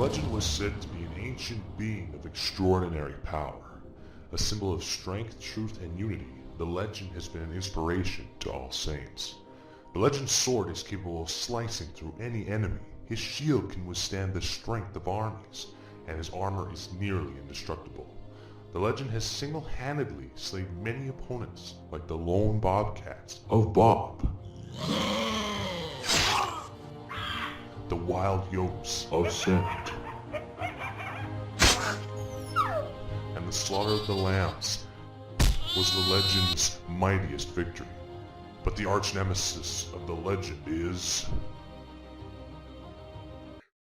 legend was said to be an ancient being of extraordinary power. A symbol of strength, truth, and unity, the legend has been an inspiration to all saints. The legend's sword is capable of slicing through any enemy. His shield can withstand the strength of armies, and his armor is nearly indestructible. The legend has single-handedly slayed many opponents, like the lone bobcats of Bob, the wild yokes of Scent, and the slaughter of the lambs was the legend's mightiest victory. But the arch-nemesis of the legend is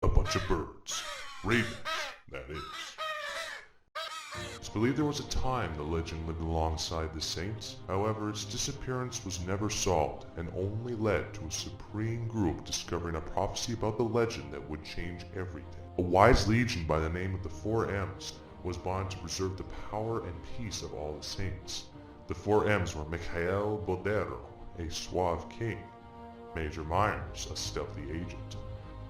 a bunch of birds. Ravens, that is. It's believed there was a time the legend lived alongside the saints. However, its disappearance was never solved and only led to a supreme group discovering a prophecy about the legend that would change everything. A wise legion by the name of the Four M's was bond to preserve the power and peace of all the saints. The Four M's were Mikhail Bodero, a suave king; Major Myers, a stealthy agent;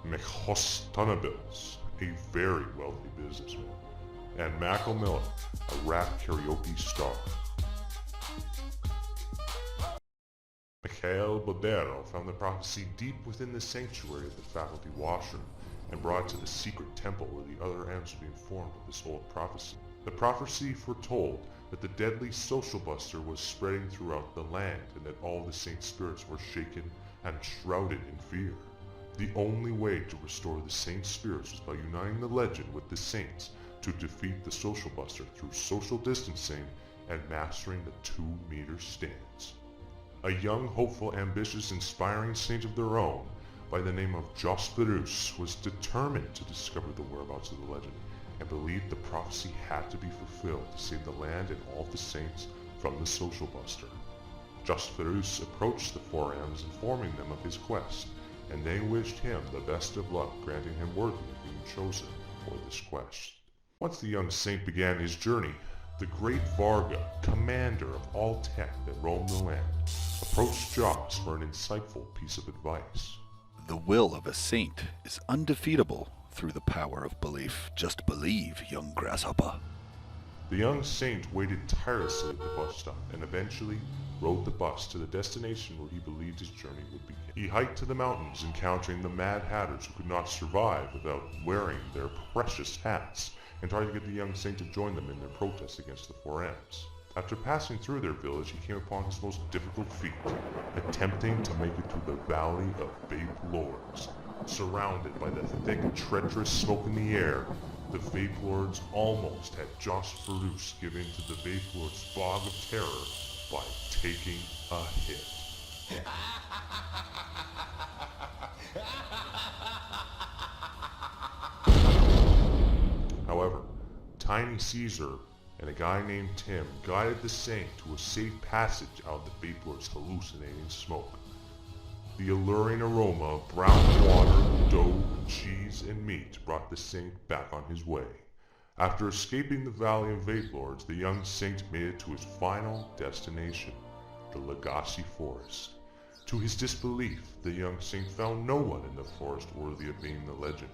Mekhostanables, a very wealthy businessman; and Mac O'Millan, a rap karaoke star. Mikhail Bodero found the prophecy deep within the sanctuary of the faculty washroom and brought it to the secret temple where the other M's would be informed of this old prophecy. The prophecy foretold that the deadly social buster was spreading throughout the land and that all the saint spirits were shaken and shrouded in fear. The only way to restore the saint spirits was by uniting the legend with the saints to defeat the social buster through social distancing and mastering the 2-meter stance. A young, hopeful, ambitious, inspiring saint of their own by the name of Jos Verus was determined to discover the whereabouts of the legend and believed the prophecy had to be fulfilled to save the land and all the saints from the social buster. Jos Verus approached the Four M's, informing them of his quest, and they wished him the best of luck, granting him worthy of being chosen for this quest. Once the young saint began his journey, the great Varga, commander of all tech that roamed the land, approached Jos for an insightful piece of advice. The will of a saint is undefeatable through the power of belief. Just believe, young grasshopper. The young saint waited tirelessly at the bus stop and eventually rode the bus to the destination where he believed his journey would begin. He hiked to the mountains, encountering the Mad Hatters who could not survive without wearing their precious hats, and tried to get the young saint to join them in their protest against the Four M's. After passing through their village, he came upon his most difficult feat, attempting to make it to the Valley of Vape Lords. Surrounded by the thick, treacherous smoke in the air, the Vape Lords almost had Jos Verus give in to the Vape Lords' fog of terror by taking a hit. However, Tiny Caesar and a guy named Tim guided the saint to a safe passage out of the Vape Lord's hallucinating smoke. The alluring aroma of brown water, dough, cheese, and meat brought the saint back on his way. After escaping the Valley of Vape Lords, the young saint made it to his final destination, the Legacy Forest. To his disbelief, the young saint found no one in the forest worthy of being the legend.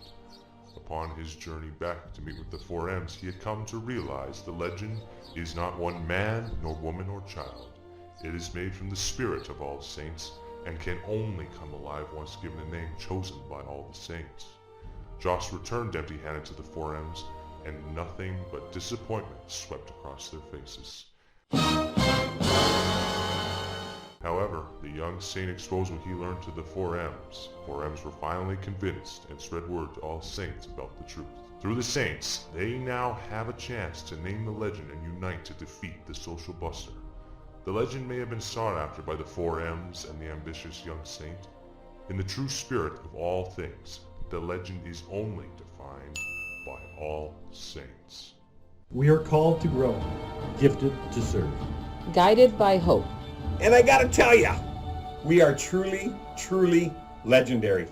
Upon his journey back to meet with the Four M's, he had come to realize the legend is not one man, nor woman, or child. It is made from the spirit of all saints, and can only come alive once given a name chosen by all the saints. Jos returned empty-handed to the Four M's, and nothing but disappointment swept across their faces. However, the young saint exposed what he learned to the Four M's. Four M's were finally convinced and spread word to all saints about the truth. Through the saints, they now have a chance to name the legend and unite to defeat the social buster. The legend may have been sought after by the Four M's and the ambitious young saint. In the true spirit of all things, the legend is only defined by all saints. We are called to grow, gifted to serve. Guided by hope. And I gotta tell ya, we are truly, truly legendary.